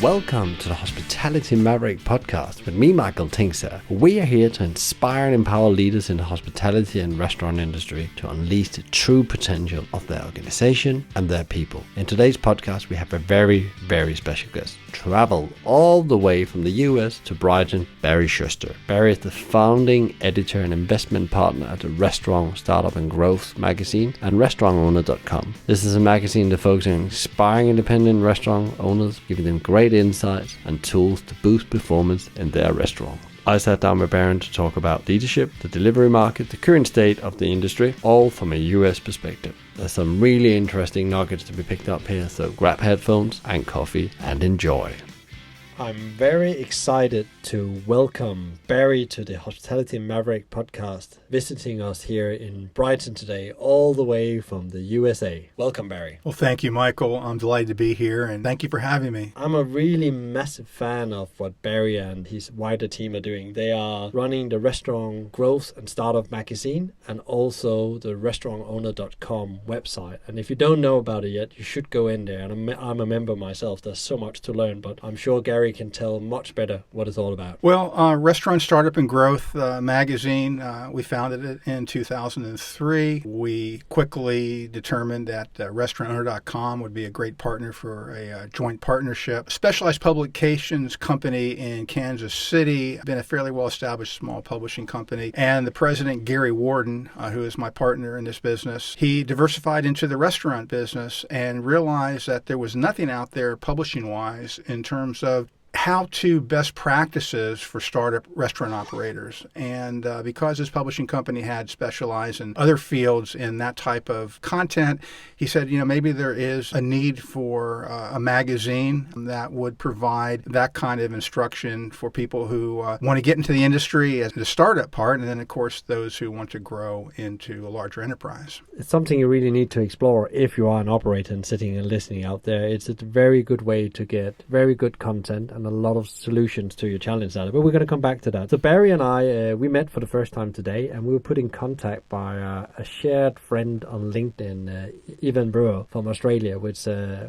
Welcome to the Hospitality Maverick podcast with me, Michael Tinkser. We are here to inspire and empower leaders in the hospitality and restaurant industry to unleash the true potential of their organization and their people. In today's podcast, we have a very, very special guest. Traveled all the way from the US to Brighton, Barry Shuster. Barry is the founding editor and investment partner at the Restaurant, Startup and Growth magazine and restaurantowner.com. This is a magazine that focuses on inspiring independent restaurant owners, giving them great insights and tools to boost performance in their restaurant. I sat down with Baron to talk about leadership, the delivery market, the current state of the industry, all from a US perspective. There's some really interesting nuggets to be picked up here, so grab headphones and coffee and enjoy. I'm very excited to welcome Barry to the Hospitality Maverick podcast, visiting us here in Brighton today, all the way from the USA. Welcome, Barry. Well, thank you, Michael. I'm delighted to be here, and thank you for having me. I'm a really massive fan of what Barry and his wider team are doing. They are running the Restaurant Growth and Startup magazine and also the restaurantowner.com website. And if you don't know about it yet, you should go in there. And I'm a member myself. There's so much to learn, but I'm sure Gary can tell much better what it's all about. Well, Restaurant Startup and Growth magazine, we founded it in 2003. We quickly determined that restaurantowner.com would be a great partner for a joint partnership. Specialized publications company in Kansas City, been a fairly well-established small publishing company. And the president, Gary Warden, who is my partner in this business, he diversified into the restaurant business and realized that there was nothing out there publishing-wise in terms of how-to best practices for startup restaurant operators. And because his publishing company had specialized in other fields in that type of content, he said, maybe there is a need for a magazine that would provide that kind of instruction for people who want to get into the industry as the startup part, and then, of course, those who want to grow into a larger enterprise. It's something you really need to explore if you are an operator and sitting and listening out there. It's a very good way to get very good content and a lot of solutions to your challenge out. But we're going to come back to that. So Barry and I, we met for the first time today, and we were put in contact by a shared friend on LinkedIn, Evan Brewer from Australia, which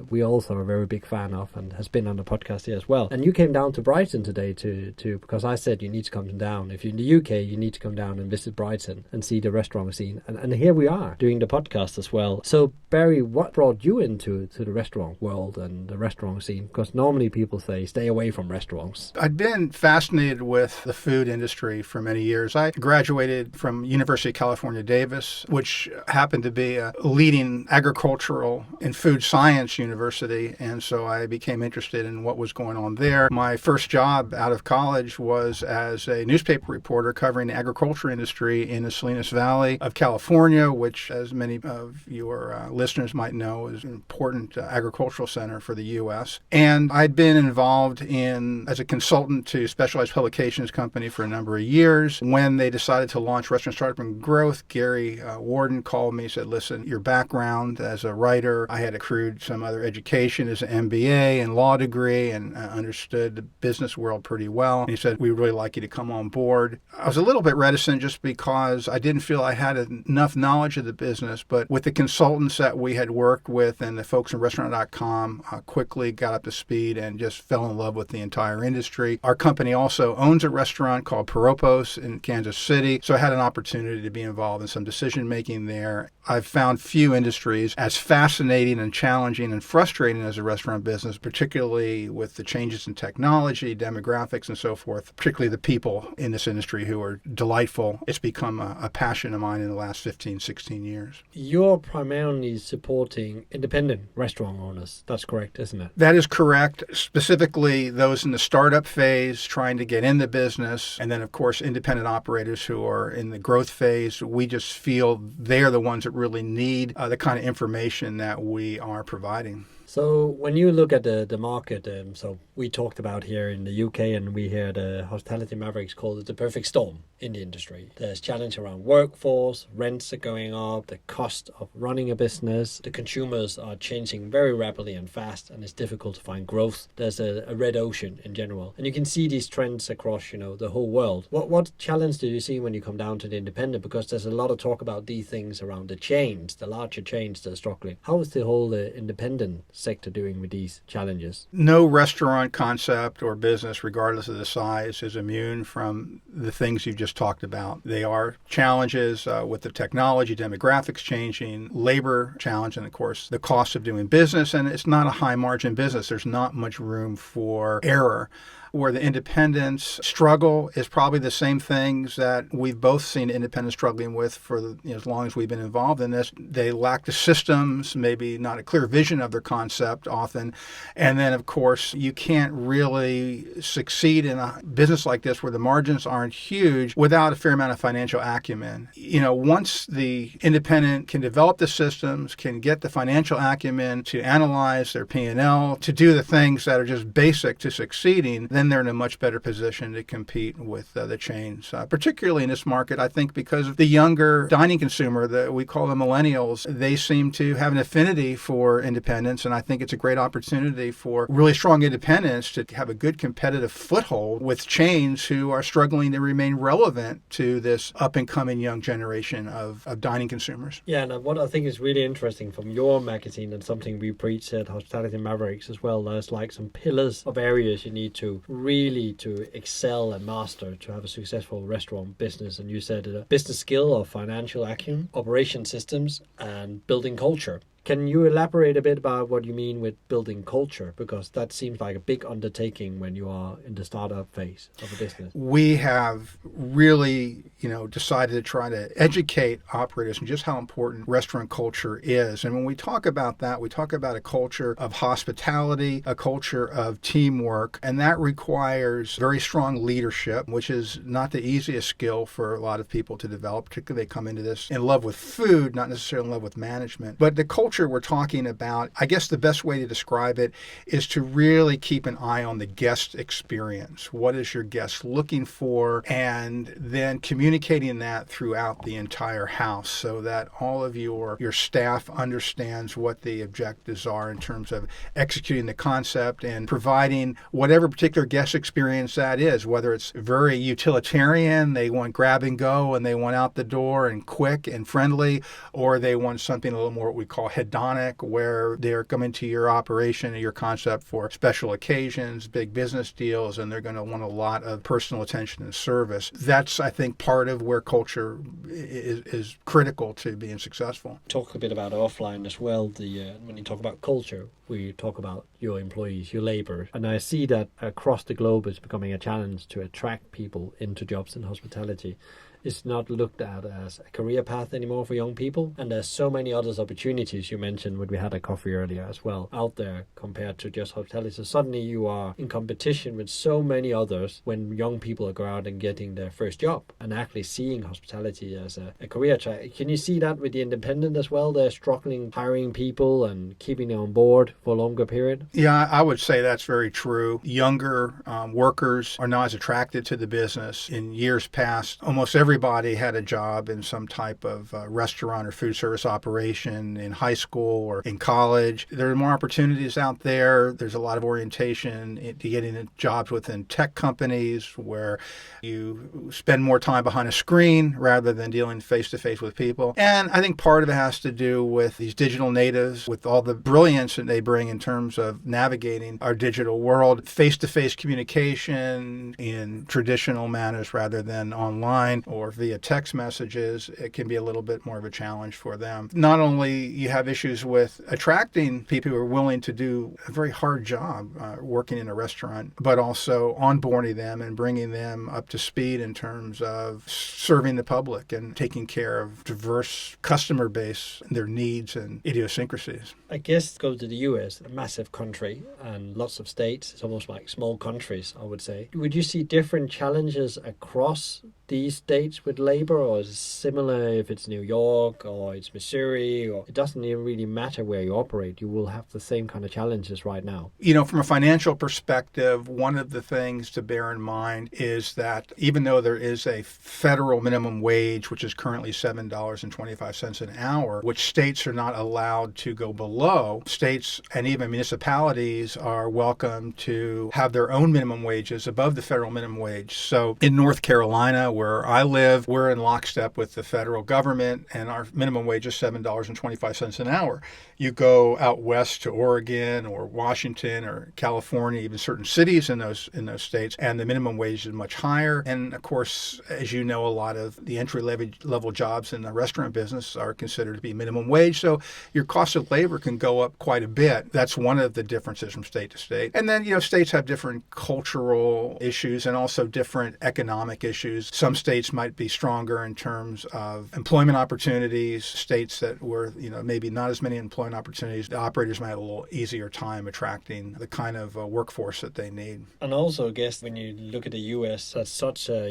we also are a very big fan of and has been on the podcast here as well. And you came down to Brighton today to because I said you need to come down. If you're in the UK, you need to come down and visit Brighton and see the restaurant scene. And here we are doing the podcast as well. So Barry, what brought you into the restaurant world and the restaurant scene? Because normally people say stay away from restaurants. I'd been fascinated with the food industry for many years. I graduated from University of California, Davis, which happened to be a leading agricultural and food science university, and so I became interested in what was going on there. My first job out of college was as a newspaper reporter covering the agriculture industry in the Salinas Valley of California, which, as many of your listeners might know, is an important agricultural center for the U.S. And I'd been involved as a consultant to Specialized Publications Company for a number of years. When they decided to launch Restaurant Startup and Growth, Gary Warden called me and said, listen, your background as a writer, I had accrued some other education as an MBA and law degree and understood the business world pretty well. And he said, we'd really like you to come on board. I was a little bit reticent just because I didn't feel I had enough knowledge of the business, but with the consultants that we had worked with and the folks in restaurant.com, quickly got up to speed and just fell in love with the entire industry. Our company also owns a restaurant called Piropos in Kansas City, so I had an opportunity to be involved in some decision making there. I've found few industries as fascinating and challenging and frustrating as the restaurant business, particularly with the changes in technology, demographics, and so forth, particularly the people in this industry who are delightful. It's become a passion of mine in the last 15, 16 years. You're primarily supporting independent restaurant owners. That's correct, isn't it? That is correct. Specifically, those in the startup phase trying to get in the business, and then, of course, independent operators who are in the growth phase. We just feel they're the ones that really need the kind of information that we are providing. So when you look at the market, so we talked about here in the UK, and we hear the Hospitality Mavericks call it the perfect storm in the industry. There's challenge around workforce, rents are going up, the cost of running a business, the consumers are changing very rapidly and fast, and it's difficult to find growth. There's a red ocean in general. And you can see these trends across, the whole world. What challenge do you see when you come down to the independent? Because there's a lot of talk about these things around the chains, the larger chains that are struggling. How is the whole independent sector doing with these challenges? No restaurant concept or business, regardless of the size, is immune from the things you just talked about. They are challenges with the technology, demographics changing, labor challenge, and of course the cost of doing business. And it's not a high margin business. There's not much room for error. Where the independents struggle is probably the same things that we've both seen independents struggling with for as long as we've been involved in this. They lack the systems, maybe not a clear vision of their concept often. And then, of course, you can't really succeed in a business like this where the margins aren't huge without a fair amount of financial acumen. Once the independent can develop the systems, can get the financial acumen to analyze their P&L, to do the things that are just basic to succeeding, then they're in a much better position to compete with the chains, particularly in this market, I think, because of the younger dining consumer that we call the millennials. They seem to have an affinity for independence, and I think it's a great opportunity for really strong independents to have a good competitive foothold with chains who are struggling to remain relevant to this up-and-coming young generation of dining consumers. Yeah, and what I think is really interesting from your magazine and something we preach at Hospitality Mavericks as well, there's like some pillars of areas you need to really to excel and master to have a successful restaurant business. And you said a business skill of financial acumen, operation systems, and building culture. Can you elaborate a bit about what you mean with building culture? Because that seems like a big undertaking when you are in the startup phase of a business. We have really, decided to try to educate operators on just how important restaurant culture is. And when we talk about that, we talk about a culture of hospitality, a culture of teamwork, and that requires very strong leadership, which is not the easiest skill for a lot of people to develop. Particularly, they come into this in love with food, not necessarily in love with management. But the culture we're talking about, I guess the best way to describe it is to really keep an eye on the guest experience. What is your guest looking for? And then communicating that throughout the entire house so that all of your staff understands what the objectives are in terms of executing the concept and providing whatever particular guest experience that is, whether it's very utilitarian, they want grab and go and they want out the door and quick and friendly, or they want something a little more what we call hedonic, where they're coming to your operation and your concept for special occasions, big business deals, and they're going to want a lot of personal attention and service. That's, I think, part of where culture is critical to being successful. Talk a bit about offline as well. When you talk about culture, we talk about your employees, your labor. And I see that across the globe it's becoming a challenge to attract people into jobs in hospitality. It's not looked at as a career path anymore for young people. And there's so many other opportunities you mentioned when we had a coffee earlier as well out there compared to just hospitality. So suddenly you are in competition with so many others when young people are going out and getting their first job and actually seeing hospitality as a career track. Can you see that with the independent as well? They're struggling hiring people and keeping them on board for a longer period? Yeah, I would say that's very true. Younger workers are not as attracted to the business. In years past, almost everybody had a job in some type of restaurant or food service operation in high school or in college. There are more opportunities out there. There's a lot of orientation to getting jobs within tech companies where you spend more time behind a screen rather than dealing face-to-face with people. And I think part of it has to do with these digital natives, with all the brilliance that they bring in terms of navigating our digital world, face-to-face communication in traditional manners rather than online or via text messages. It can be a little bit more of a challenge for them. Not only you have issues with attracting people who are willing to do a very hard job working in a restaurant, but also onboarding them and bringing them up to speed in terms of serving the public and taking care of diverse customer base, their needs and idiosyncrasies. I guess go to the US, a massive country and lots of states. It's almost like small countries, I would say. Would you see different challenges across these states with labor, or is it similar if it's New York or it's Missouri, or it doesn't even really matter where you operate? You will have the same kind of challenges right now. You know, from a financial perspective, one of the things to bear in mind is that even though there is a federal minimum wage, which is currently $7.25 an hour, which states are not allowed to go below, states and even municipalities are welcome to have their own minimum wages above the federal minimum wage. So in North Carolina, Where I live, we're in lockstep with the federal government, and our minimum wage is $7.25 an hour. You go out west to Oregon or Washington or California, even certain cities in those states, and the minimum wage is much higher. And of course, as you know, a lot of the entry-level jobs in the restaurant business are considered to be minimum wage. So your cost of labor can go up quite a bit. That's one of the differences from state to state. And then, states have different cultural issues and also different economic issues. Some states might be stronger in terms of employment opportunities. States that were, maybe not as many employment opportunities, the operators might have a little easier time attracting the kind of workforce that they need. And also, I guess when you look at the US, that's such a,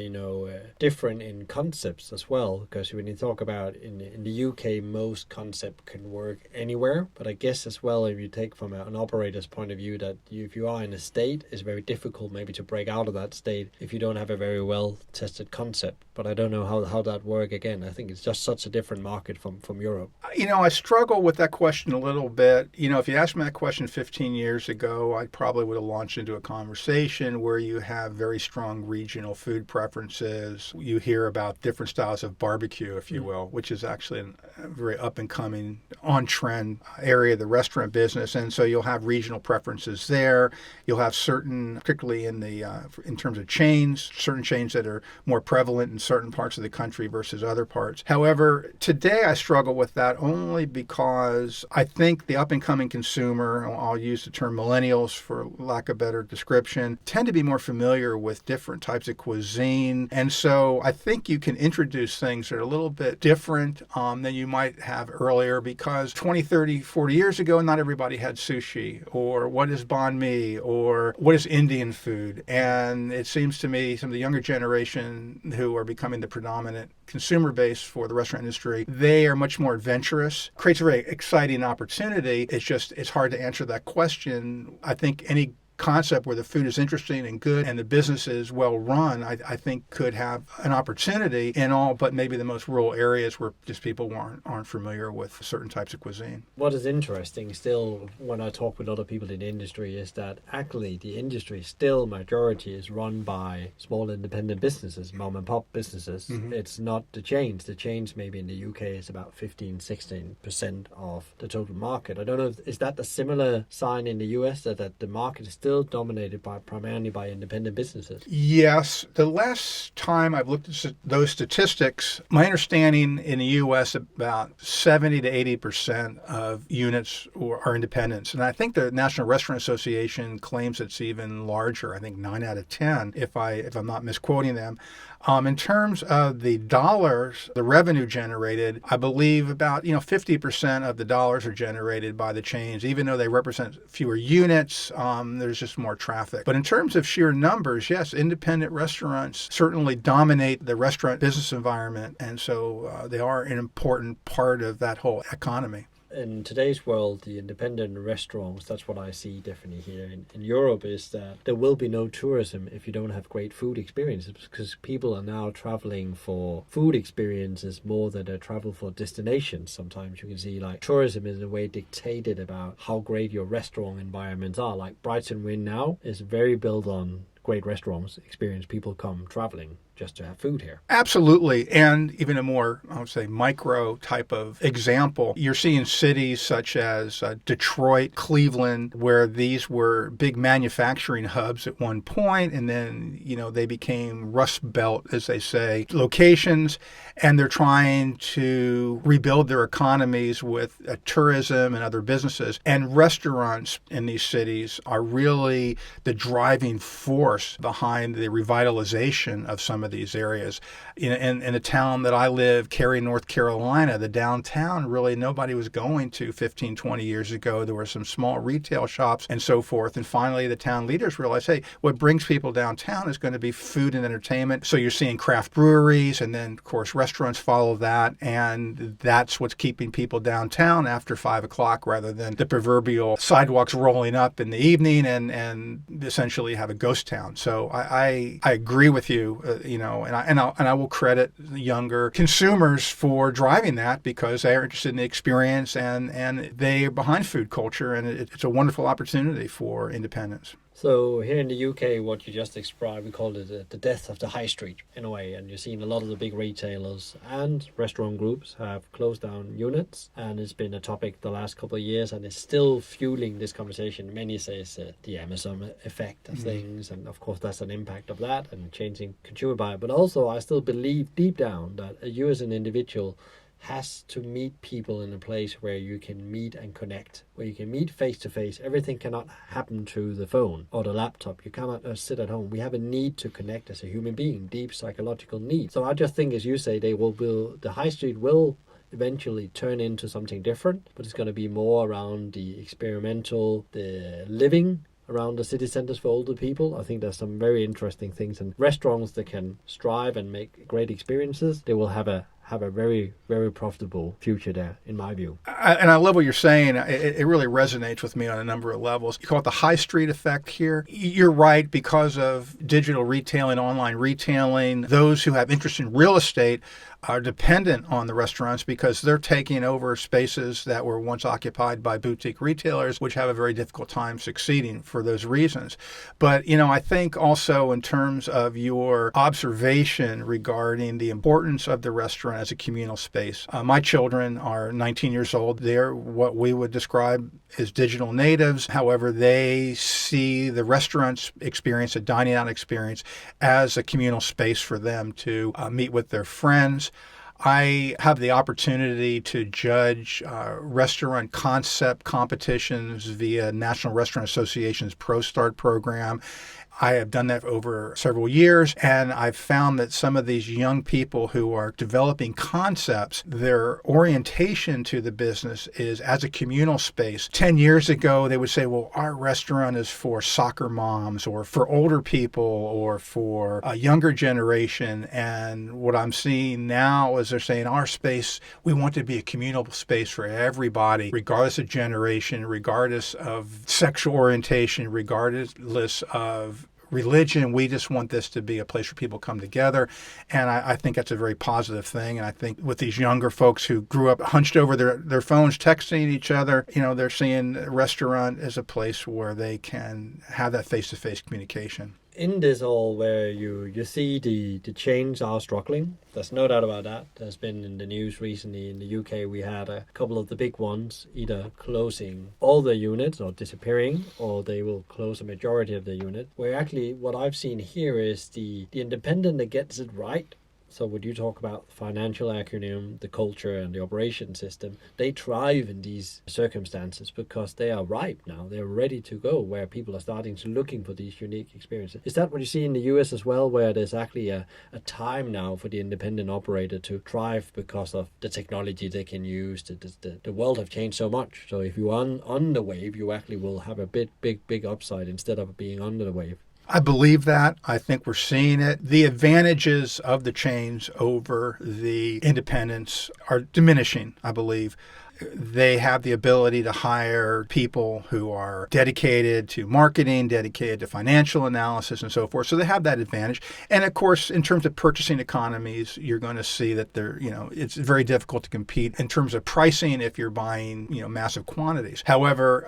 different in concepts as well. Because when you talk about in the UK, most concept can work anywhere. But I guess as well, if you take from an operator's point of view, that if you are in a state, it's very difficult maybe to break out of that state if you don't have a very well tested concept. But I don't know how that work again. I think it's just such a different market from Europe. I struggle with that question a little bit. If you asked me that question 15 years ago, I probably would have launched into a conversation where you have very strong regional food preferences. You hear about different styles of barbecue, if you will, which is actually a very up-and-coming, on-trend area of the restaurant business. And so you'll have regional preferences there. You'll have certain, particularly in terms of chains, certain chains that are more prevalent in certain parts of the country versus other parts. However, today I struggle with that only because I think the up-and-coming consumer, I'll use the term millennials for lack of better description, tend to be more familiar with different types of cuisine. And so I think you can introduce things that are a little bit different than you might have earlier, because 20, 30, 40 years ago, not everybody had sushi, or what is banh mi, or what is Indian food. And it seems to me some of the younger generation who are becoming the predominant consumer base for the restaurant industry, they are much more adventurous. Creates a very exciting opportunity. It's hard to answer that question. I think any concept where the food is interesting and good and the business is well run, I think could have an opportunity in all but maybe the most rural areas where just people aren't familiar with certain types of cuisine. What is interesting still when I talk with other people in the industry is that actually the industry still majority is run by small independent businesses, mom and pop businesses. Mm-hmm. It's not the chains. The chains maybe in the UK is about 15-16% of the total market. I don't know, is that a similar sign in the US that the market is still dominated primarily by independent businesses? Yes. The last time I've looked at those statistics, my understanding in the U.S. about 70 to 80% of units are independents. And I think the National Restaurant Association claims it's even larger. I think 9 out of 10, if I'm not misquoting them. In terms of the dollars, the revenue generated, I believe about 50% of the dollars are generated by the chains. Even though they represent fewer units, there's just more traffic. But in terms of sheer numbers, yes, independent restaurants certainly dominate the restaurant business environment, and so they are an important part of that whole economy. In today's world, the independent restaurants, that's what I see definitely here in Europe, is that there will be no tourism if you don't have great food experiences, because people are now traveling for food experiences more than they travel for destinations. Sometimes you can see like tourism is in a way dictated about how great your restaurant environments are. Like Brighton Wind now is very built on great restaurants experience. People come traveling just to have food here. Absolutely. And even a more, I would say, micro type of example, you're seeing cities such as Detroit, Cleveland, where these were big manufacturing hubs at one point, and then, they became Rust Belt, as they say, locations, and they're trying to rebuild their economies with tourism and other businesses. And restaurants in these cities are really the driving force behind the revitalization of some of these areas. In a town that I live, Cary, North Carolina, the downtown, really nobody was going to 15, 20 years ago. There were some small retail shops and so forth. And finally, the town leaders realized, hey, what brings people downtown is going to be food and entertainment. So you're seeing craft breweries, and then, of course, restaurants follow that. And that's what's keeping people downtown after 5 o'clock rather than the proverbial sidewalks rolling up in the evening and essentially have a ghost town. So I agree with you, and I will credit younger consumers for driving that, because they are interested in the experience and they are behind food culture, and it's a wonderful opportunity for independence. So here in the UK, what you just described, we call it the death of the high street in a way. And you're seeing a lot of the big retailers and restaurant groups have closed down units. And it's been a topic the last couple of years, and it's still fueling this conversation. Many say it's the Amazon effect of things. And of course, that's an impact of that and changing consumer behavior. But also, I still believe deep down that you as an individual has to meet people in a place where you can meet and connect, where you can meet face to face. Everything cannot happen through the phone or the laptop. You cannot sit at home. We have a need to connect as a human being, deep psychological need. So I just think, as you say, the high street will eventually turn into something different, but it's going to be more around the experimental, the living around the city centers for older people. I think there's some very interesting things, and restaurants that can strive and make great experiences, they will have a very, very profitable future there, in my view. And I love what you're saying. It really resonates with me on a number of levels. You call it the high street effect here. You're right, because of digital retailing, online retailing, those who have interest in real estate are dependent on the restaurants because they're taking over spaces that were once occupied by boutique retailers, which have a very difficult time succeeding for those reasons. But, I think also in terms of your observation regarding the importance of the restaurant as a communal space, my children are 19 years old. They're what we would describe as digital natives. However, they see the restaurant experience, a dining out experience, as a communal space for them to meet with their friends. I have the opportunity to judge restaurant concept competitions via National Restaurant Association's ProStart program. I have done that over several years, and I've found that some of these young people who are developing concepts, their orientation to the business is as a communal space. 10 years ago, they would say, well, our restaurant is for soccer moms or for older people or for a younger generation. And what I'm seeing now is they're saying our space, we want to be a communal space for everybody, regardless of generation, regardless of sexual orientation, regardless of religion. We just want this to be a place where people come together. And I think that's a very positive thing. And I think with these younger folks who grew up hunched over their phones, texting each other, they're seeing a restaurant as a place where they can have that face-to-face communication. In this all where you see the chains are struggling, there's no doubt about that. There's been in the news recently in the UK, we had a couple of the big ones either closing all their units or disappearing, or they will close a majority of the unit. Where actually what I've seen here is the independent that gets it right. So when you talk about financial acumen, the culture and the operation system, they thrive in these circumstances because they are ripe now. They're ready to go, where people are starting to looking for these unique experiences. Is that what you see in the US as well, where there's actually a time now for the independent operator to thrive because of the technology they can use? The world have changed so much. So if you're on the wave, you actually will have a big upside instead of being under the wave. I believe that. I think we're seeing it. The advantages of the chains over the independents are diminishing, I believe. They have the ability to hire people who are dedicated to marketing, dedicated to financial analysis, and so forth. So they have that advantage. And of course, in terms of purchasing economies, you're going to see that it's very difficult to compete in terms of pricing if you're buying, massive quantities. However,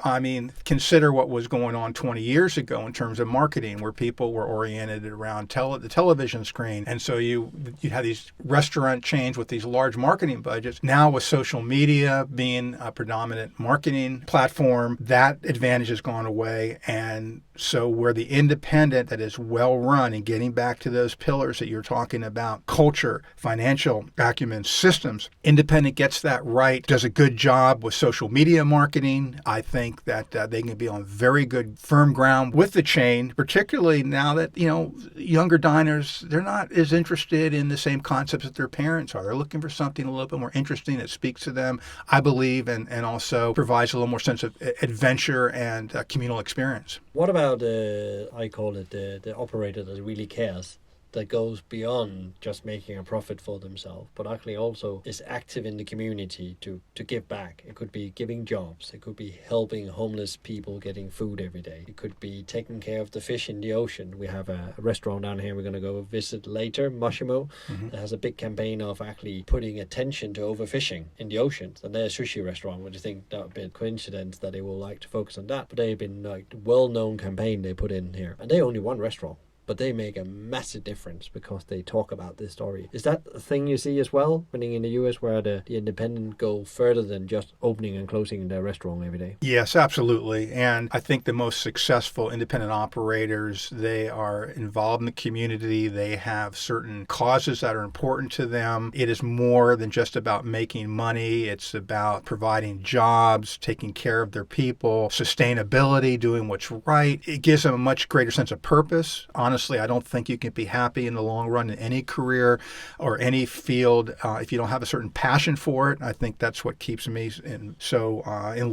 consider what was going on 20 years ago in terms of marketing, where people were oriented around the television screen. And so you have these restaurant chains with these large marketing budgets. Now with social media being a predominant marketing platform, that advantage has gone away. And so where the independent that is well run, and getting back to those pillars that you're talking about, culture, financial acumen, systems, independent gets that right, does a good job with social media marketing. I think that they can be on very good firm ground with the chain, particularly now that, younger diners, they're not as interested in the same concepts that their parents are. They're looking for something a little bit more interesting that speaks to them, I believe, and also provides a little more sense of adventure and communal experience. What about, I call it the operator that really cares? that goes beyond just making a profit for themselves, but actually also is active in the community to give back. It could be giving jobs. It could be helping homeless people getting food every day. It could be taking care of the fish in the ocean. We have a restaurant down here we're going to go visit later, Moshimo, that has a big campaign of actually putting attention to overfishing in the oceans. And they're a sushi restaurant, which I think that would be a coincidence that they will like to focus on that. But they've been like well-known campaign they put in here. And they only one restaurant, but they make a massive difference because they talk about this story. Is that a thing you see as well, when in the US, where the independent go further than just opening and closing their restaurant every day? Yes, absolutely. And I think the most successful independent operators, they are involved in the community. They have certain causes that are important to them. It is more than just about making money. It's about providing jobs, taking care of their people, sustainability, doing what's right. It gives them a much greater sense of purpose. Honestly, I don't think you can be happy in the long run in any career or any field if you don't have a certain passion for it. I think that's what keeps me in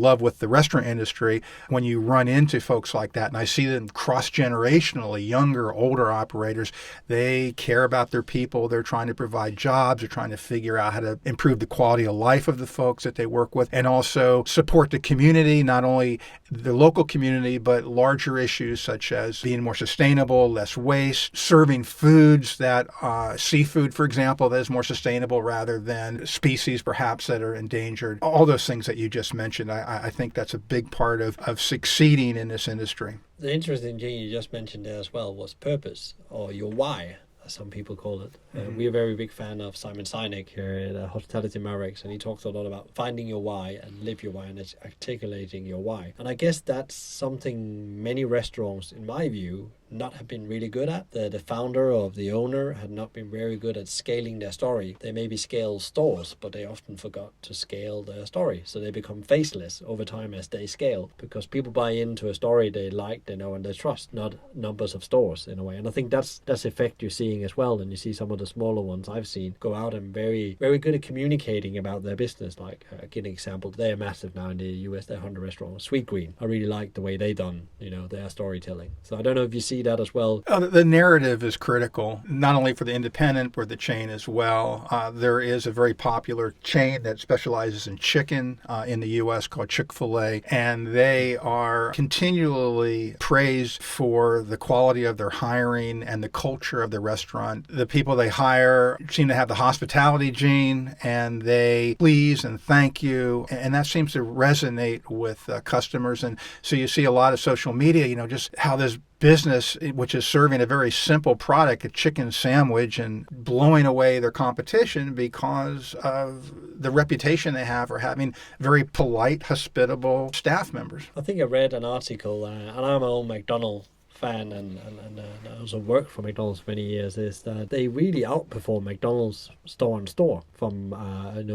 love with the restaurant industry. When you run into folks like that, and I see them cross-generationally, younger, older operators, they care about their people. They're trying to provide jobs. They're trying to figure out how to improve the quality of life of the folks that they work with, and also support the community, not only the local community, but larger issues such as being more sustainable, less waste, serving foods that, seafood, for example, that is more sustainable rather than species perhaps that are endangered. All those things that you just mentioned, I think that's a big part of succeeding in this industry. The interesting thing you just mentioned there as well was purpose, or your why, as some people call it. We're a very big fan of Simon Sinek here at Hospitality Mavericks, and he talks a lot about finding your why and live your why, and it's articulating your why. And I guess that's something many restaurants, in my view, not have been really good at. The founder or the owner had not been very good at scaling their story. They maybe scale stores, but they often forgot to scale their story. So they become faceless over time as they scale, because people buy into a story they like, they know, and they trust, not numbers of stores in a way. And I think that's effect you're seeing as well. And you see some of the smaller ones I've seen go out and very, very good at communicating about their business. Like, give an example, they're massive now in the US, they're 100 restaurants. Sweet Green, I really like the way they done, their storytelling. So I don't know if you see that as well. The narrative is critical, not only for the independent, but the chain as well. There is a very popular chain that specializes in chicken in the U.S. called ChickfilA, and they are continually praised for the quality of their hiring and the culture of the restaurant. The people they hire seem to have the hospitality gene, and they please and thank you, and that seems to resonate with customers. And so you see a lot of social media, just how this business, which is serving a very simple product, a chicken sandwich, and blowing away their competition because of the reputation they have for having very polite, hospitable staff members. I think I read an article, and I'm an old McDonald's fan and I also worked for McDonald's for many years, is that they really outperform McDonald's store on store from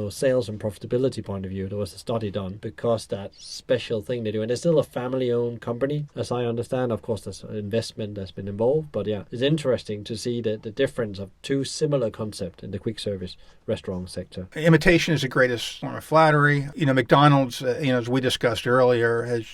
sales and profitability point of view. There was a study done because that special thing they do, and they're still a family-owned company, as I understand. Of course, there's investment that's been involved, but yeah, it's interesting to see the difference of two similar concepts in the quick service restaurant sector. Imitation is the greatest form of flattery. McDonald's, as we discussed earlier, has,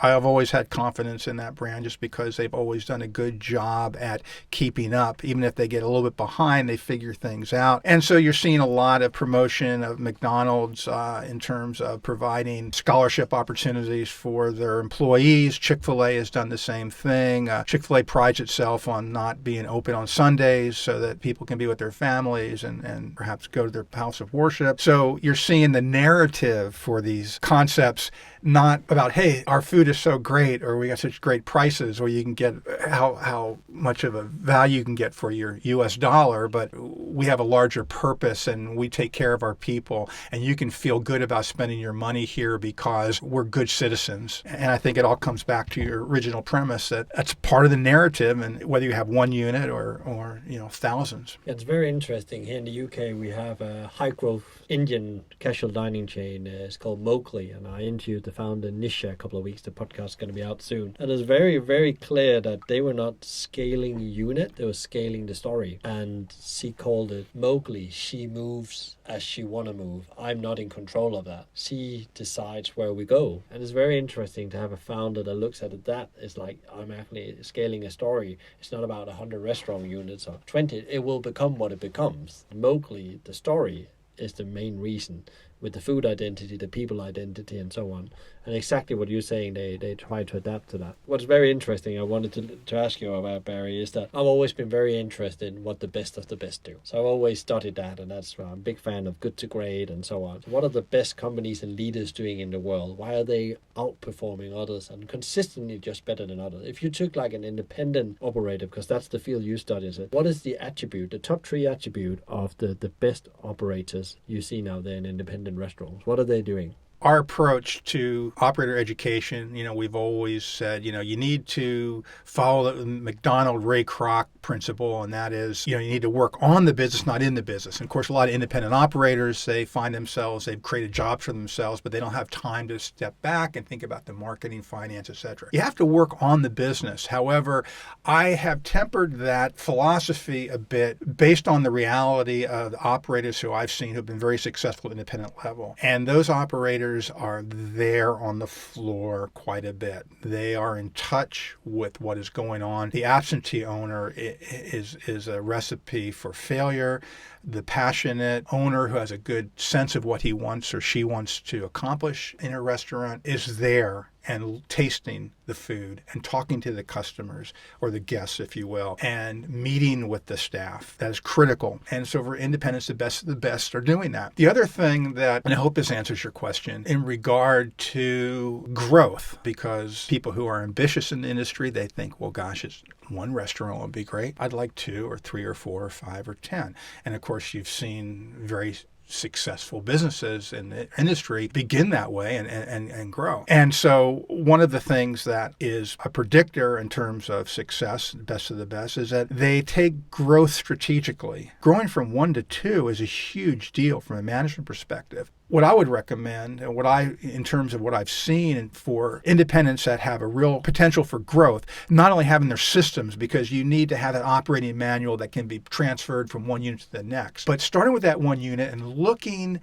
I've always had confidence in that brand just because they've always done a good job at keeping up. Even if they get a little bit behind, they figure things out. And so you're seeing a lot of promotion of McDonald's in terms of providing scholarship opportunities for their employees. Chick-fil-A has done the same thing. Chick-fil-A prides itself on not being open on Sundays so that people can be with their families and perhaps go to their house of worship. So you're seeing the narrative for these concepts not about, hey, our food is so great, or we got such great prices, or you can get how much of a value you can get for your US dollar, but we have a larger purpose and we take care of our people, and you can feel good about spending your money here because we're good citizens. And I think it all comes back to your original premise that that's part of the narrative, and whether you have one unit or thousands. It's very interesting. Here in the UK, we have a high-growth Indian casual dining chain. It's called Locale, and I interviewed the founder, Nisha, a couple of weeks. The podcast is going to be out soon. And it's very, very clear clear that they were not scaling a unit, they were scaling the story. And she called it Mowgli. She moves as she want to move. I'm not in control of that. She decides where we go. And it's very interesting to have a founder that looks at it that is like, I'm actually scaling a story. It's not about 100 restaurant units or 20. It will become what it becomes. Mowgli, the story, is the main reason, with the food identity, the people identity, and so on. And exactly what you're saying, they try to adapt to that. What's very interesting, I wanted to ask you about, Barry, is that I've always been very interested in what the best of the best do. So I've always studied that, and that's why I'm a big fan of good to great and so on. So what are the best companies and leaders doing in the world? Why are they outperforming others and consistently just better than others? If you took like an independent operator, because that's the field you study, what is the attribute, the top 3 attribute of the best operators you see now there in independent restaurants? What are they doing? Our approach to operator education, we've always said, you need to follow the McDonald Ray Kroc principle, and that is, you need to work on the business, not in the business. And of course, a lot of independent operators, they find themselves, they've created jobs for themselves, but they don't have time to step back and think about the marketing, finance, etc. You have to work on the business. However, I have tempered that philosophy a bit based on the reality of the operators who I've seen who've been very successful at independent level. And those operators are there on the floor quite a bit. They are in touch with what is going on. The absentee owner is a recipe for failure. The passionate owner who has a good sense of what he wants or she wants to accomplish in a restaurant is there and tasting the food and talking to the customers or the guests, if you will, and meeting with the staff. That is critical. And so for independents, the best of the best are doing that. The other thing that, and I hope this answers your question, in regard to growth, because people who are ambitious in the industry, they think, well, gosh, it's one restaurant would be great. I'd like 2 or 3 or 4 or 5 or 10. And of course, you've seen very successful businesses in the industry begin that way and grow. And so one of the things that is a predictor in terms of success, best of the best, is that they take growth strategically. Growing from 1 to 2 is a huge deal from a management perspective. What I would recommend, and in terms of what I've seen for independents that have a real potential for growth, not only having their systems, because you need to have an operating manual that can be transferred from one unit to the next, but starting with that one unit and looking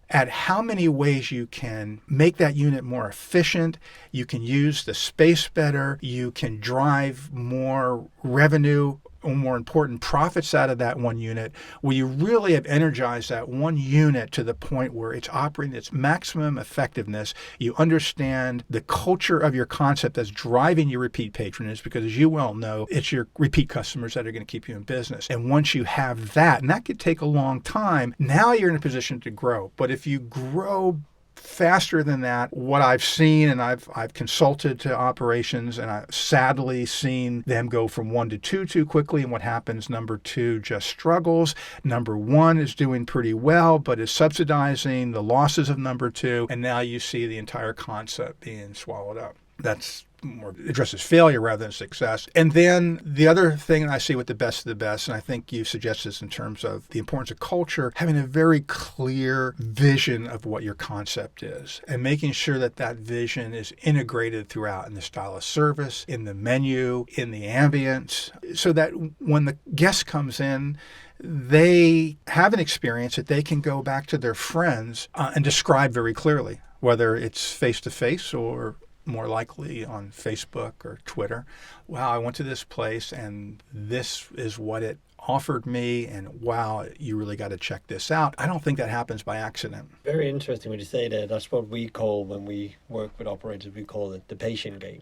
at how many ways you can make that unit more efficient, you can use the space better, you can drive more revenue or more important profits out of that one unit, where you really have energized that one unit to the point where it's operating its maximum effectiveness. You understand the culture of your concept that's driving your repeat patronage, because as you well know, it's your repeat customers that are going to keep you in business. And once you have that, and that could take a long time, now you're in a position to grow. But if you grow faster than that, what I've seen, and I've consulted to operations, and I've sadly seen them go from 1 to 2 too quickly, and what happens, number 2 just struggles. Number 1 is doing pretty well, but is subsidizing the losses of number 2, and now you see the entire concept being swallowed up. That's more addresses failure rather than success. And then the other thing I see with the best of the best, and I think you suggest this in terms of the importance of culture, having a very clear vision of what your concept is and making sure that that vision is integrated throughout in the style of service, in the menu, in the ambience, so that when the guest comes in, they have an experience that they can go back to their friends and describe very clearly, whether it's face-to-face or more likely on Facebook or Twitter. Wow, I went to this place and this is what it offered me, and wow, you really got to check this out. I don't think that happens by accident. Very interesting when you say that. That's what we call, when we work with operators, we call it the patient game.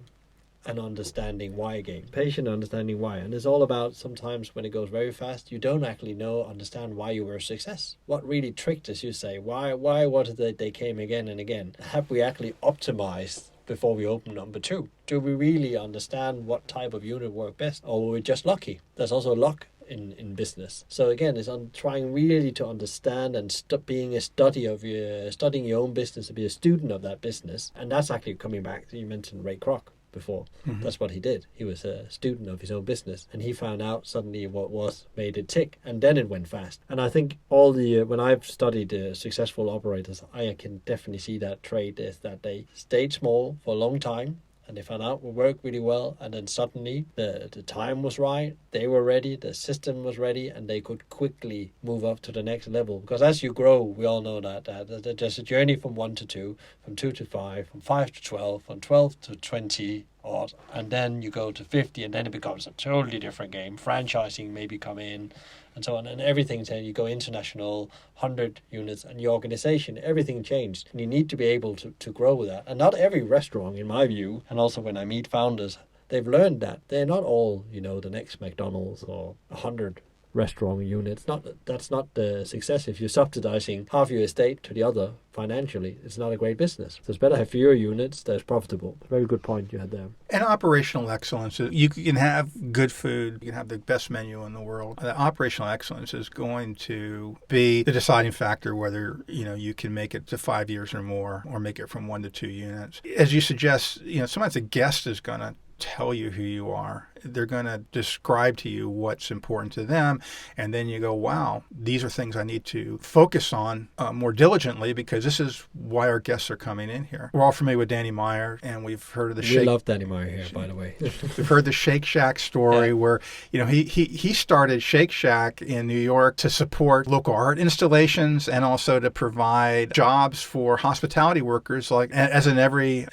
An understanding why game. Patient understanding why. And it's all about, sometimes when it goes very fast, you don't actually understand why you were a success. What really tricked us, you say? Why was it that they came again and again? Have we actually optimized before we open number 2? Do we really understand what type of unit worked best? Or were we just lucky? There's also luck in business. So again, it's on trying really to understand and being a studying your own business, to be a student of that business. And that's actually coming back, you mentioned Ray Kroc before. Mm-hmm. That's what he did. He was a student of his own business, and he found out suddenly what made it tick, and then it went fast. And I think when I've studied successful operators, I can definitely see that trait is that they stayed small for a long time, and they found out it worked really well, and then suddenly the time was right, they were ready, the system was ready, and they could quickly move up to the next level. Because as you grow, we all know that there's a journey from 1 to 2, from 2 to 5, from 5 to 12, from 12 to 20 odd, and then you go to 50, and then it becomes a totally different game. Franchising maybe come in, and so on, and everything. Then you go international, 100 units, and your organization, everything changed, and you need to be able to grow with that. And not every restaurant, in my view, and also when I meet founders, they've learned that they're not all, the next McDonald's or 100 restaurant units. That's not the success. If you're subsidizing half your estate to the other financially, it's not a great business. So it's better to have fewer units that's profitable. Very good point you had there. And operational excellence. You can have good food. You can have the best menu in the world. The operational excellence is going to be the deciding factor whether, you can make it to 5 years or more, or make it from 1 to 2 units. As you suggest, sometimes a guest is going to tell you who you are. They're going to describe to you what's important to them. And then you go, wow, these are things I need to focus on more diligently, because this is why our guests are coming in here. We're all familiar with Danny Meyer, and we've heard of the We love Danny Meyer here, by the way. We've heard the Shake Shack story where, he started Shake Shack in New York to support local art installations and also to provide jobs for hospitality workers. Like, as in every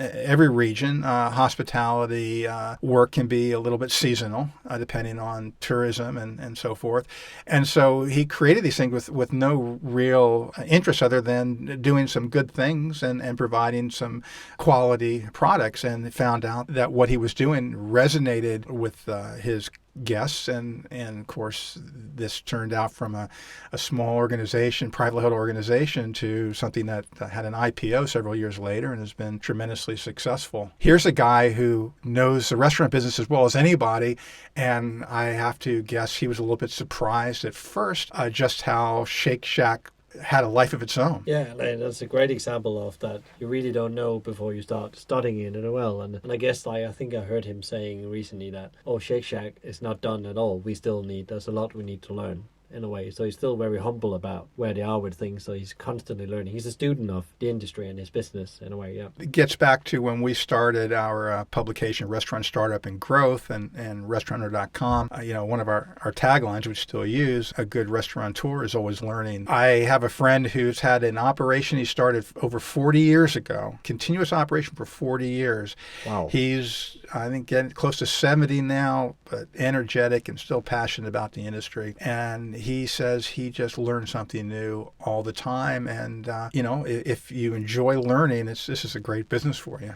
region, hospitality work can be a little bit seasonal, depending on tourism and so forth. And so he created these things with no real interest other than doing some good things and providing some quality products, and found out that what he was doing resonated with his guests, and of course this turned out from a small organization, privately held organization, to something that had an IPO several years later and has been tremendously successful. Here's a guy who knows the restaurant business as well as anybody, and I have to guess he was a little bit surprised at first just how Shake Shack had a life of its own. Yeah, and that's a great example of that. You really don't know before you start studying it as well. And I guess I think I heard him saying recently that, Shake Shack is not done at all. There's a lot we need to learn, in a way. So he's still very humble about where they are with things. So he's constantly learning. He's a student of the industry and his business, in a way, yeah. It gets back to when we started our publication, Restaurant Startup and Growth, and restauranter.com. One of our taglines, which we still use, a good restaurateur is always learning. I have a friend who's had an operation he started over 40 years ago, continuous operation for 40 years. Wow. He's, I think, getting close to 70 now, but energetic and still passionate about the industry. And he says he just learns something new all the time. And, if you enjoy learning, this is a great business for you.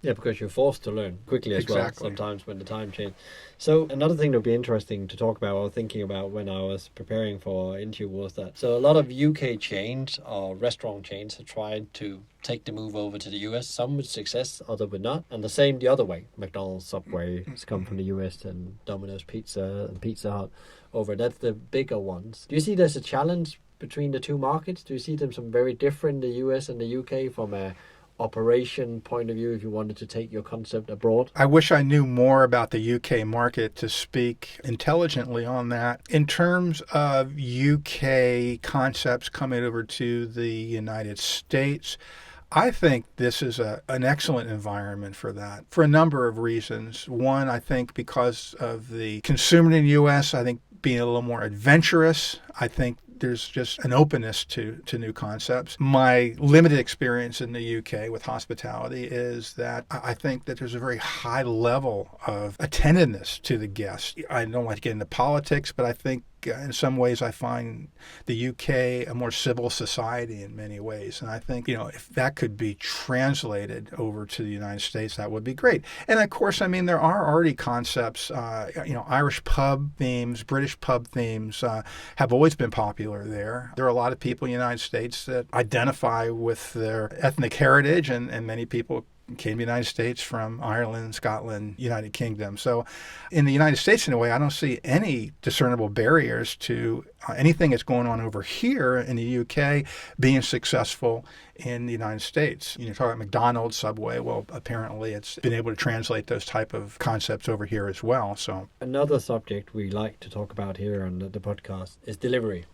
Yeah, because you're forced to learn quickly as well, Exactly. sometimes when the time changes. So another thing that would be interesting to talk about, or thinking about when I was preparing for our interview, was that so a lot of UK chains or restaurant chains have tried to take the move over to the US, some with success, others with not. And the same the other way. McDonald's, Subway has come from the US, and Domino's Pizza and Pizza Hut over. That's the bigger ones. Do you see there's a challenge between the two markets? Do you see them some very different, the US and the UK, from a operation point of view, if you wanted to take your concept abroad? I wish I knew more about the UK market to speak intelligently on that. In terms of UK concepts coming over to the United States, I think this is an excellent environment for that, for a number of reasons. One, I think because of the consumer in the U.S., I think being a little more adventurous, I think there's just an openness to new concepts. My limited experience in the UK with hospitality is that I think that there's a very high level of attentiveness to the guests. I don't like to get into politics, but I think in some ways I find the UK a more civil society in many ways. And I think, if that could be translated over to the United States, that would be great. And of course, there are already concepts, Irish pub themes, British pub themes have always been popular there. There are a lot of people in the United States that identify with their ethnic heritage, and many people came to the United States from Ireland, Scotland, United Kingdom. So in the United States, in a way, I don't see any discernible barriers to anything that's going on over here in the UK being successful in the United States. You're talking about McDonald's, Subway. Well, apparently it's been able to translate those type of concepts over here as well. So another subject we like to talk about here on the podcast is delivery.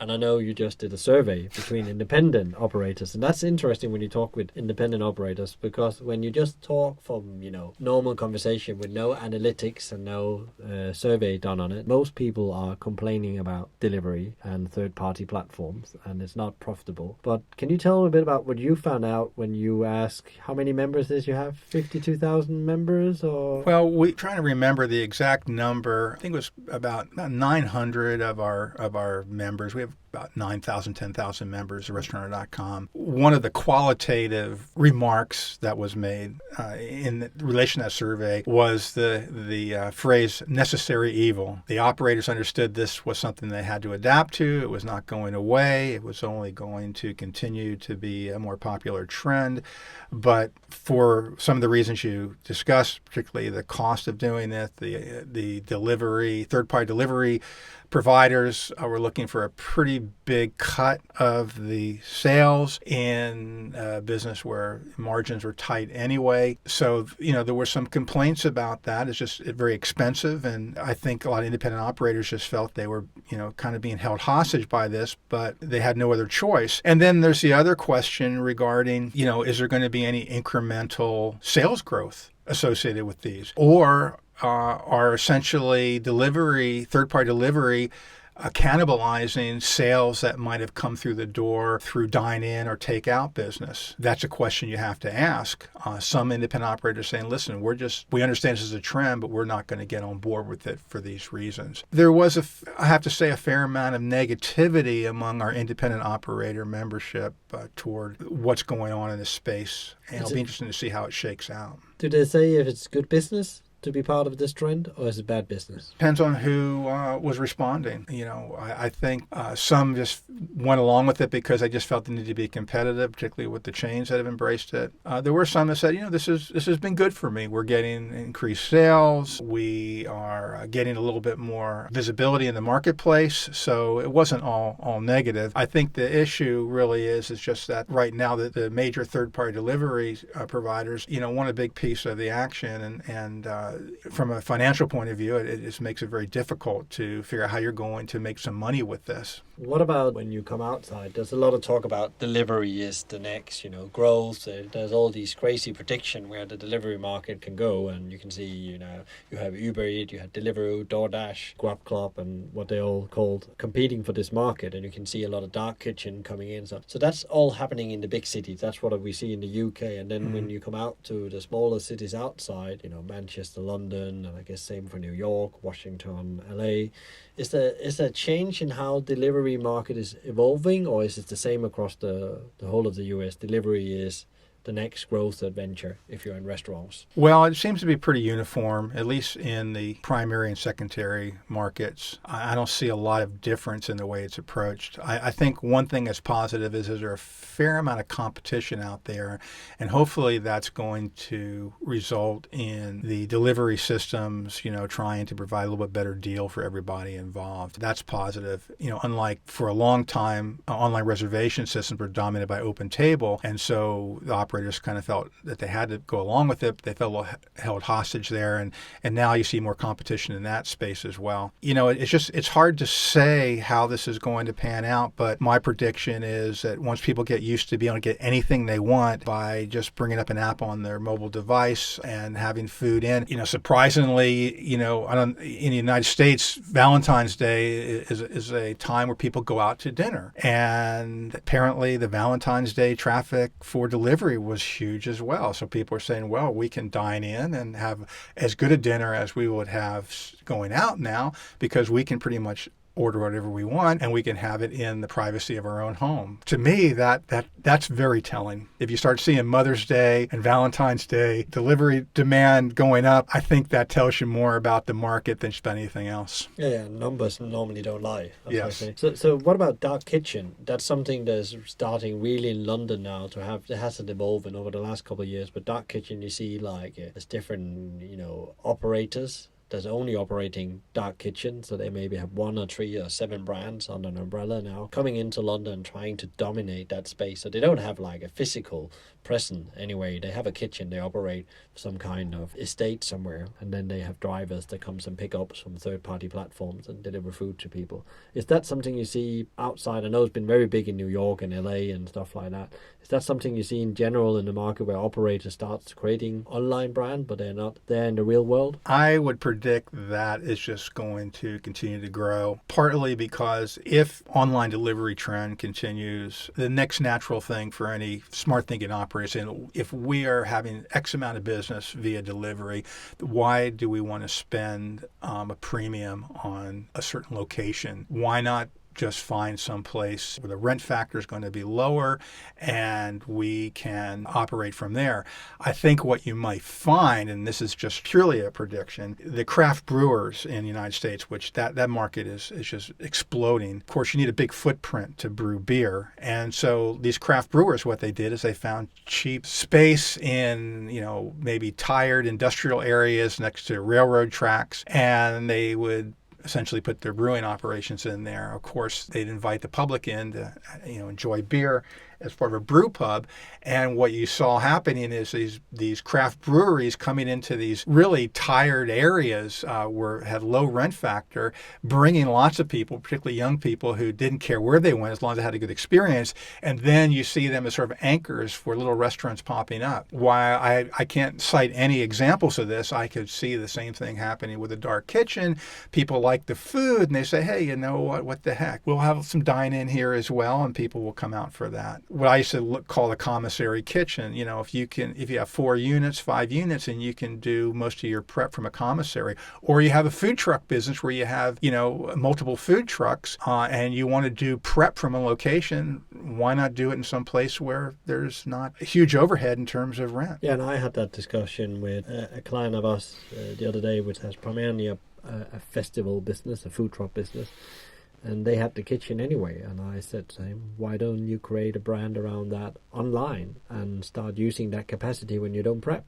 And I know you just did a survey between independent operators, and that's interesting when you talk with independent operators, because when you just talk from, normal conversation with no analytics and no survey done on it, most people are complaining about delivery and third-party platforms, and it's not profitable. But can you tell a bit about what you found out when you ask how many members did you have? 52,000 members, or? Well, we trying to remember the exact number. I think it was about 900 of our members. We have about 9,000, 10,000 members at restaurateur.com. One of the qualitative remarks that was made in relation to that survey was the phrase necessary evil. The operators understood this was something they had to adapt to. It was not going away. It was only going to continue to be a more popular trend. But for some of the reasons you discussed, particularly the cost of doing it, the delivery, third-party delivery providers were looking for a pretty big cut of the sales in a business where margins were tight anyway. So, there were some complaints about that. It's just very expensive. And I think a lot of independent operators just felt they were, kind of being held hostage by this, but they had no other choice. And then there's the other question regarding, is there going to be any incremental sales growth associated with these? Or are essentially third-party delivery, cannibalizing sales that might have come through the door through dine-in or take-out business? That's a question you have to ask. Some independent operators saying, listen, we understand this is a trend, but we're not going to get on board with it for these reasons. There was, I have to say, a fair amount of negativity among our independent operator membership toward what's going on in this space. And it'll be interesting to see how it shakes out. Do they say if it's good business to be part of this trend, or is it bad business? Depends on who was responding. I think some just went along with it because they just felt they needed to be competitive, particularly with the chains that have embraced it. There were some that said, this has been good for me. We're getting increased sales. We are getting a little bit more visibility in the marketplace. So it wasn't all negative. I think the issue really is just that right now the major third-party delivery providers, want a big piece of the action, and from a financial point of view, it just makes it very difficult to figure out how you're going to make some money with this. What about when you come outside? There's a lot of talk about delivery is the next, growth. There's all these crazy prediction where the delivery market can go, and you can see, you have Uber Eats, you have Deliveroo, DoorDash, Grubhub, and what they all called competing for this market, and you can see a lot of dark kitchen coming in. So that's all happening in the big cities. That's what we see in the UK. And then when you come out to the smaller cities outside, Manchester, London, and I guess same for New York, Washington, LA. Is there a change in how delivery market is evolving, or is it the same across the whole of the US? Delivery is the next growth adventure if you're in restaurants? Well, it seems to be pretty uniform, at least in the primary and secondary markets. I don't see a lot of difference in the way it's approached. I think one thing that's positive is there's a fair amount of competition out there, and hopefully that's going to result in the delivery systems, trying to provide a little bit better deal for everybody involved. That's positive. Unlike for a long time, online reservation systems were dominated by OpenTable, and so the operators kind of felt that they had to go along with it. They felt held hostage there, and now you see more competition in that space as well. It's hard to say how this is going to pan out, but my prediction is that once people get used to being able to get anything they want by just bringing up an app on their mobile device and having food in, surprisingly, in the United States, Valentine's Day is a time where people go out to dinner, and apparently the Valentine's Day traffic for delivery was huge as well. So people are saying, well, we can dine in and have as good a dinner as we would have going out now, because we can pretty much order whatever we want and we can have it in the privacy of our own home. To me, that's very telling. If you start seeing Mother's Day and Valentine's Day delivery demand going up, I think that tells you more about the market than just about anything else. Yeah, numbers normally don't lie. Yes. So what about dark kitchen? That's something that's starting really in London now to have. It hasn't evolved over the last couple of years, but dark kitchen, you see there's different operators that's only operating dark kitchen, so they maybe have 1 or 3 or 7 brands under an umbrella now coming into London trying to dominate that space. So they don't have like a physical present anyway. They have a kitchen, they operate some kind of estate somewhere, and then they have drivers that comes and pick up some third-party platforms and deliver food to people. Is that something you see outside? I know it's been very big in New York and LA and stuff like that. Is that something you see in general in the market where operators start creating online brand, but they're not there in the real world? I would predict that is just going to continue to grow, partly because if online delivery trend continues, the next natural thing for any smart thinking operator is saying, if we are having X amount of business via delivery, why do we want to spend a premium on a certain location? Why not just find some place where the rent factor is going to be lower and we can operate from there? I think what you might find, and this is just purely a prediction, the craft brewers in the United States, which that market is just exploding. Of course, you need a big footprint to brew beer. And so these craft brewers, what they did is they found cheap space in, maybe tired industrial areas next to railroad tracks, and they would essentially put their brewing operations in there. Of course, they'd invite the public in to, enjoy beer as part of a brew pub. And what you saw happening is these craft breweries coming into these really tired areas had low rent factor, bringing lots of people, particularly young people who didn't care where they went as long as they had a good experience. And then you see them as sort of anchors for little restaurants popping up. While I can't cite any examples of this, I could see the same thing happening with a dark kitchen. People like the food and they say, hey, you know what the heck? We'll have some dine-in here as well, and people will come out for that. What I used to call a commissary kitchen, if you have 4 units, 5 units, and you can do most of your prep from a commissary, or you have a food truck business where you have, multiple food trucks, and you want to do prep from a location, why not do it in some place where there's not a huge overhead in terms of rent? Yeah, and I had that discussion with a client of us the other day, which has primarily a festival business, a food truck business. And they had the kitchen anyway. And I said to him, why don't you create a brand around that online and start using that capacity when you don't prep?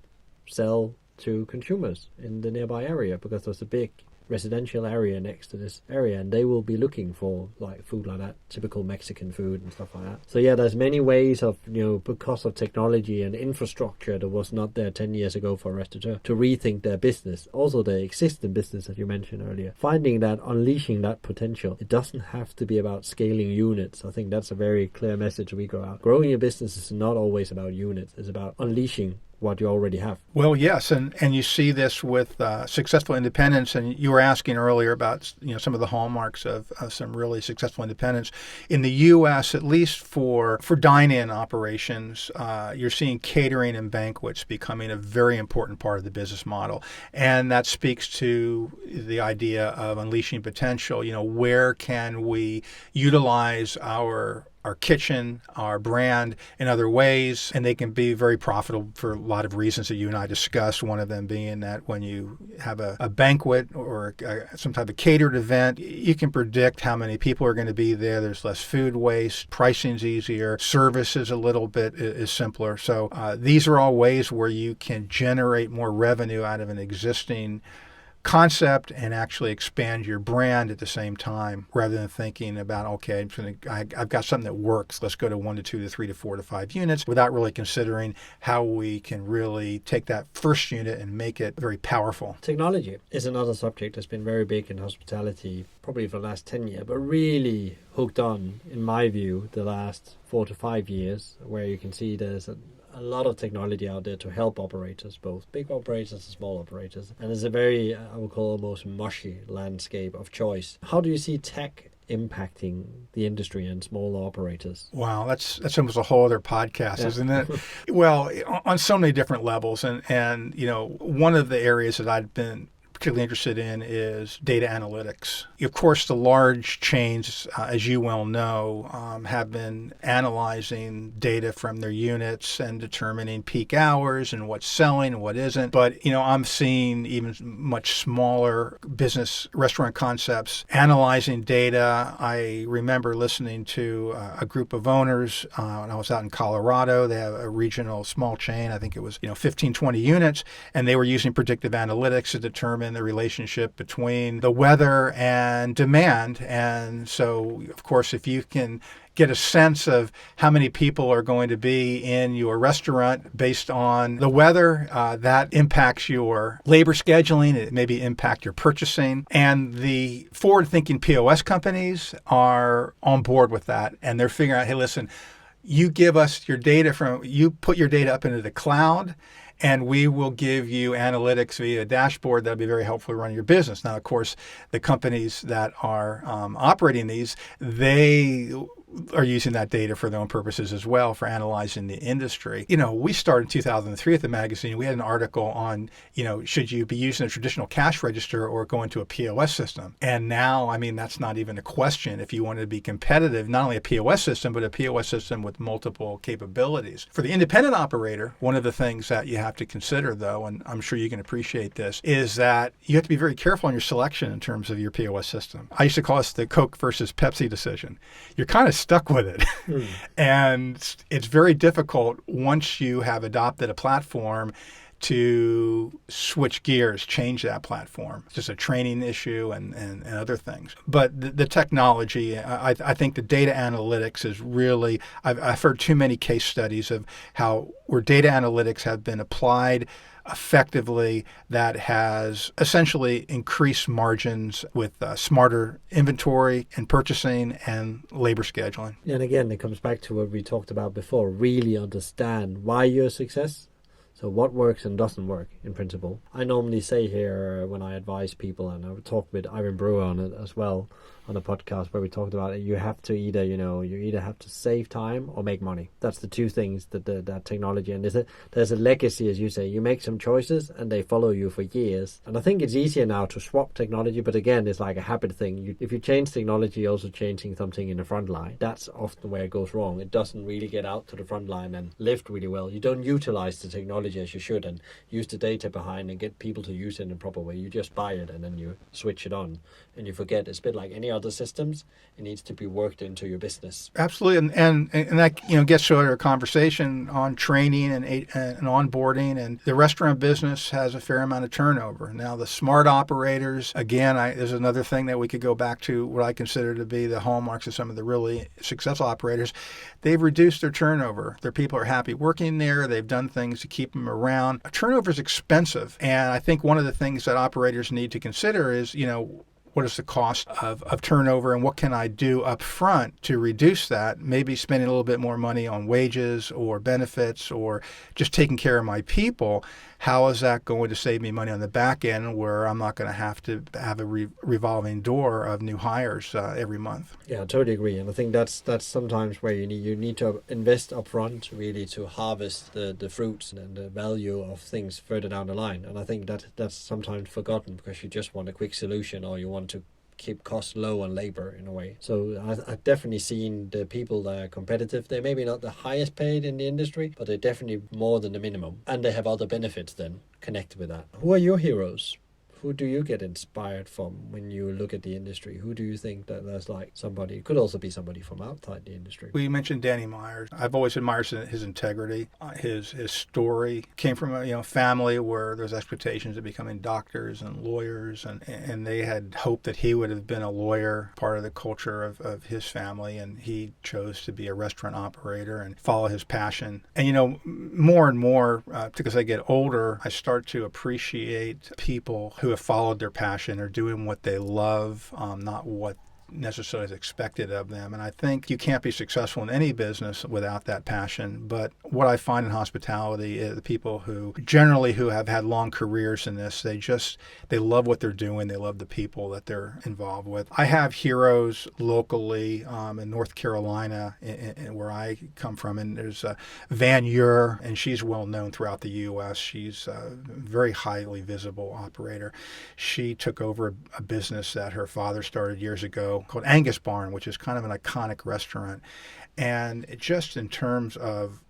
Sell to consumers in the nearby area, because there's a big residential area next to this area, and they will be looking for food like that, typical Mexican food and stuff like that. So yeah, there's many ways of, because of technology and infrastructure that was not there 10 years ago for a restaurateur to rethink their business, also their existing business that you mentioned earlier, finding that, unleashing that potential. It doesn't have to be about scaling units. I think that's a very clear message we go out. Growing your business is not always about units. It's about unleashing what you already have. Well, yes, and you see this with successful independents, and you were asking earlier about some of the hallmarks of some really successful independents. In the U.S., at least for dine-in operations, you're seeing catering and banquets becoming a very important part of the business model, and that speaks to the idea of unleashing potential. Where can we utilize our kitchen, our brand in other ways, and they can be very profitable for a lot of reasons that you and I discussed, one of them being that when you have a banquet or some type of catered event, you can predict how many people are going to be there. There's less food waste, pricing's easier, service is a little bit is simpler. So these are all ways where you can generate more revenue out of an existing concept and actually expand your brand at the same time, rather than thinking about, okay, I've got something that works, let's go to 1 to 2 to 3 to 4 to 5 units, without really considering how we can really take that first unit and make it very powerful. Technology is another subject that's been very big in hospitality, probably for the last 10 years, but really hooked on, in my view, the last 4 to 5 years, where you can see there's a lot of technology out there to help operators, both big operators and small operators. And it's a very, I would call almost mushy landscape of choice. How do you see tech impacting the industry and smaller operators? Wow, that's almost a whole other podcast, yeah. Isn't it? Well, on so many different levels. And one of the areas that I've been particularly interested in is data analytics. Of course, the large chains, as you well know, have been analyzing data from their units and determining peak hours and what's selling and what isn't. But, I'm seeing even much smaller business restaurant concepts analyzing data. I remember listening to a group of owners when I was out in Colorado. They have a regional small chain. I think it was, 15, 20 units, and they were using predictive analytics to determine determine the relationship between the weather and demand. And so, of course, if you can get a sense of how many people are going to be in your restaurant based on the weather, that impacts your labor scheduling. It maybe impact your purchasing. And the forward-thinking POS companies are on board with that. And they're figuring out, hey, listen, you give us your data you put your data up into the cloud, and we will give you analytics via a dashboard that'll be very helpful to run your business. Now, of course, the companies that are operating these, they are using that data for their own purposes as well for analyzing the industry. We started in 2003 at the magazine. We had an article on, should you be using a traditional cash register or going to a POS system? And now, that's not even a question. If you wanted to be competitive, not only a POS system, but a POS system with multiple capabilities. For the independent operator, one of the things that you have to consider, though, and I'm sure you can appreciate this, is that you have to be very careful on your selection in terms of your POS system. I used to call this the Coke versus Pepsi decision. You're kind of stuck with it. And it's very difficult once you have adopted a platform to switch gears, change that platform. It's just a training issue and other things. But the technology, I think the data analytics is really, I've heard too many case studies of where data analytics have been applied effectively that has essentially increased margins with smarter inventory and purchasing and labor scheduling. And again, it comes back to what we talked about before, really understand why you're a success. So what works and doesn't work in principle. I normally say here when I advise people, and I would talk with Ivan Brewer on it as well, on a podcast where we talked about it, you have to either, you either have to save time or make money. That's the two things that technology, and there's a legacy, as you say. You make some choices and they follow you for years. And I think it's easier now to swap technology, but again, it's like a habit thing. If you change technology, you're also changing something in the front line. That's often where it goes wrong. It doesn't really get out to the front line and lift really well. You don't utilize the technology as you should and use the data behind and get people to use it in a proper way. You just buy it and then you switch it on and you forget. It's a bit like any other systems. It needs to be worked into your business. Absolutely, and that gets to our conversation on training and onboarding. And the restaurant business has a fair amount of turnover. Now, the smart operators, again, there's another thing that we could go back to what I consider to be the hallmarks of some of the really successful operators. They've reduced their turnover. Their people are happy working there. They've done things to keep them around. Turnover is expensive, and I think one of the things that operators need to consider is, what is the cost of turnover and what can I do up front to reduce that? Maybe spending a little bit more money on wages or benefits or just taking care of my people. How is that going to save me money on the back end where I'm not going to have a revolving door of new hires every month? Yeah, I totally agree. And I think that's sometimes where you need to invest upfront really to harvest the fruits and the value of things further down the line. And I think that's sometimes forgotten because you just want a quick solution or you want to keep costs low on labor in a way. So I've definitely seen the people that are competitive. They're maybe not the highest paid in the industry, but they're definitely more than the minimum. And they have other benefits then connected with that. Who are your heroes? Who do you get inspired from when you look at the industry? Who do you think that there's like somebody? It could also be somebody from outside the industry. We mentioned Danny Myers. I've always admired his integrity. His story came from a family where there's expectations of becoming doctors and lawyers, and they had hoped that he would have been a lawyer, part of the culture of his family, and he chose to be a restaurant operator and follow his passion. And more and more, because I get older, I start to appreciate people who have followed their passion or doing what they love, not what necessarily is expected of them. And I think you can't be successful in any business without that passion. But what I find in hospitality is the people who have had long careers in this, they love what they're doing. They love the people that they're involved with. I have heroes locally in North Carolina, where I come from, and there's Van Ure, and she's well known throughout the U.S. She's a very highly visible operator. She took over a business that her father started years ago called Angus Barn, which is kind of an iconic restaurant. And just in terms of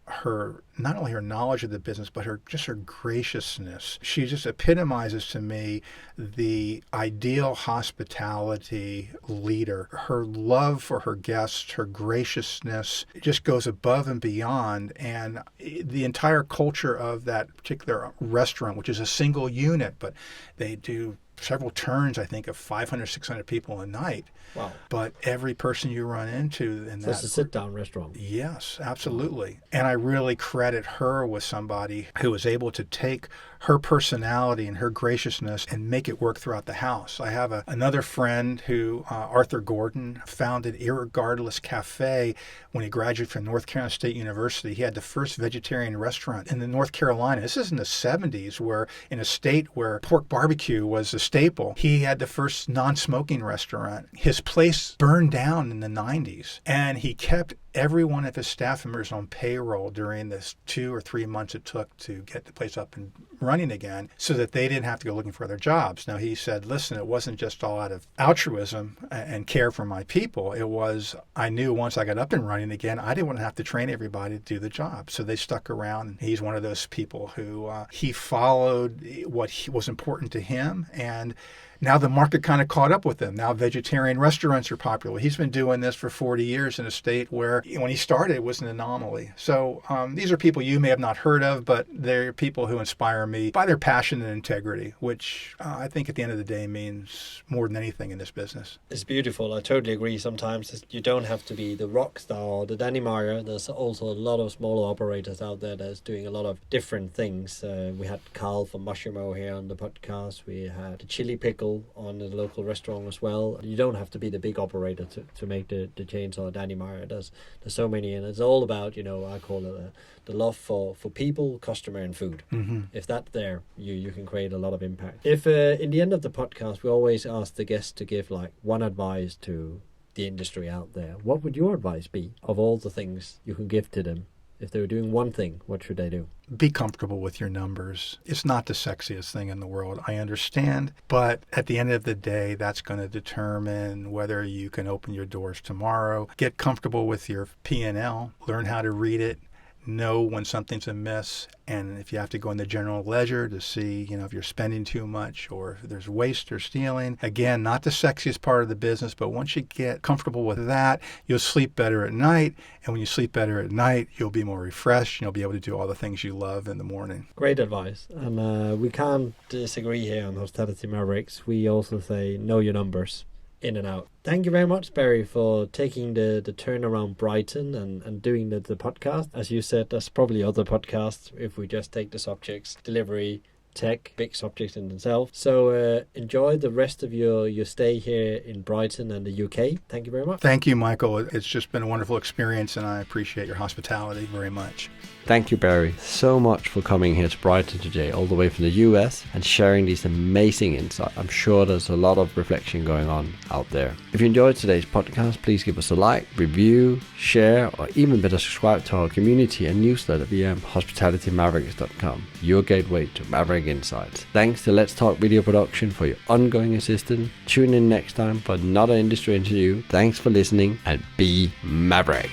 not only her knowledge of the business, but her graciousness. She just epitomizes to me the ideal hospitality leader. Her love for her guests, her graciousness, just goes above and beyond. And the entire culture of that particular restaurant, which is a single unit, but they do several turns, I think, of 500, 600 people a night. Wow. But every person you run into in So it's a sit-down restaurant. Yes, absolutely. And I really credit her with somebody who was able to take her personality and her graciousness and make it work throughout the house. I have another friend who, Arthur Gordon, founded Irregardless Cafe when he graduated from North Carolina State University. He had the first vegetarian restaurant in the North Carolina. This is in the 70s, where in a state where pork barbecue was a staple, he had the first non-smoking restaurant. His place burned down in the 90s, and he kept every one of his staff members on payroll during this 2 or 3 months it took to get the place up and running again, so that they didn't have to go looking for other jobs. Now, he said, listen, it wasn't just all out of altruism and care for my people. It was, I knew once I got up and running again, I didn't want to have to train everybody to do the job. So they stuck around. And he's one of those people who he followed what was important to him, and now the market kind of caught up with him. Now vegetarian restaurants are popular. He's been doing this for 40 years in a state where when he started, it was an anomaly. So these are people you may have not heard of, but they're people who inspire me by their passion and integrity, which I think at the end of the day means more than anything in this business. It's beautiful. I totally agree. Sometimes you don't have to be the rock star or the Danny Meyer. There's also a lot of smaller operators out there that's doing a lot of different things. We had Carl from Mushroomo here on the podcast. We had the Chili Pickle on the local restaurant as well. You don't have to be the big operator to make the chainsaw Danny Meyer. There's so many, and it's all about, I call it the love for people, customer, and food. Mm-hmm. If that's there, you can create a lot of impact. If in the end of the podcast, we always ask the guests to give like one advice to the industry out there, what would your advice be of all the things you can give to them? If they were doing one thing, what should they do? Be comfortable with your numbers. It's not the sexiest thing in the world, I understand. But at the end of the day, that's going to determine whether you can open your doors tomorrow. Get comfortable with your P&L. Learn how to read it. Know when something's amiss, and if you have to go in the general ledger to see, if you're spending too much or if there's waste or stealing. Again, not the sexiest part of the business, but once you get comfortable with that, you'll sleep better at night, and when you sleep better at night, you'll be more refreshed, and you'll be able to do all the things you love in the morning. Great advice, and we can't disagree here on Hospitality Mavericks. We also say know your numbers. In and out. Thank you very much, Barry, for taking the turn around Brighton and doing the podcast. As you said, there's probably other podcasts if we just take the subjects, delivery, tech, big subjects in themselves. So enjoy the rest of your stay here in Brighton and the UK. Thank you very much. Thank you, Michael. It's just been a wonderful experience, and I appreciate your hospitality very much. Thank you, Barry, so much for coming here to Brighton today, all the way from the US, and sharing these amazing insights. I'm sure there's a lot of reflection going on out there. If you enjoyed today's podcast, please give us a like, review, share, or even better, subscribe to our community and newsletter via hospitalitymavericks.com, your gateway to Maverick Insights. Thanks to Let's Talk Video Production for your ongoing assistance. Tune in next time for another industry interview. Thanks for listening, and be Maverick.